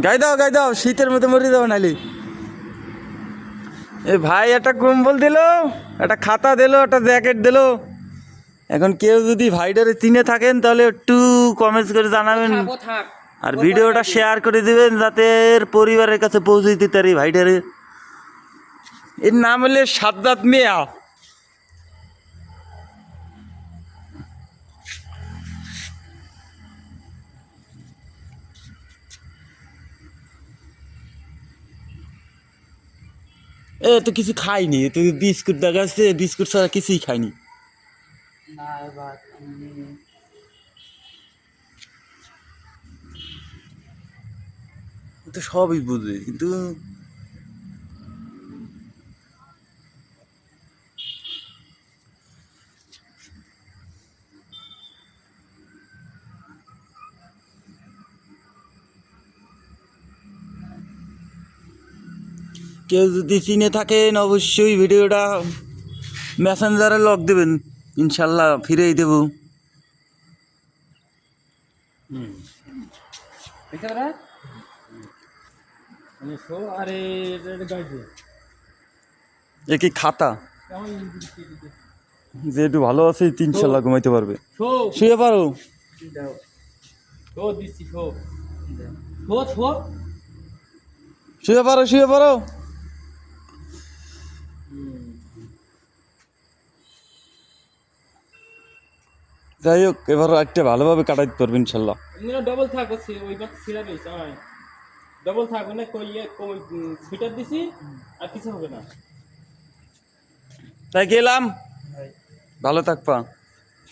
গাই দাও শীতের মধ্যে মরে যাবো নালি। এ ভাই একটা কম্বল দিল, একটা খাতা দিল, একটা জ্যাকেট দিল। এখন কেউ যদি ভাইটারে চিনে থাকেন তাহলে একটু কমেন্টস করে জানাবেন, আর ভিডিওটা শেয়ার করে দিবেন যাতে এর পরিবারের কাছে পৌঁছে দিতে পারি ভাইটারে। এর নাম হলে সাজ্জাদ মিয়া। এ তো কিছু খাইনি, তুই বিস্কুট দেখাচ্ছে, বিস্কুট ছাড়া কিছুই খাইনি। তো সবই বুঝবে কিন্তু কেউ যদি চিনে থাকেন অবশ্যই ভিডিওটা মেসেঞ্জারে লক দেবেন, ইনশাল্লাহ ফিরেই দেব। এ কি খাতা, যে একটু ভালো আছে ইনশাল্লাহ ঘুমাইতে পারবে। শুয়ে পারো, শুয়ে পারো, শুয়ে পারো। যাই হোক এবার একটা ভালোভাবে কাটাইতে পারবে ইনশাল্লাহ। ডবল থাক ওইবার ছিড়া পেয়েছে ডবল থাক না কই ফিটার দিছি আর কিছু হবে না। তাই গেলাম, ভালো থাকবা।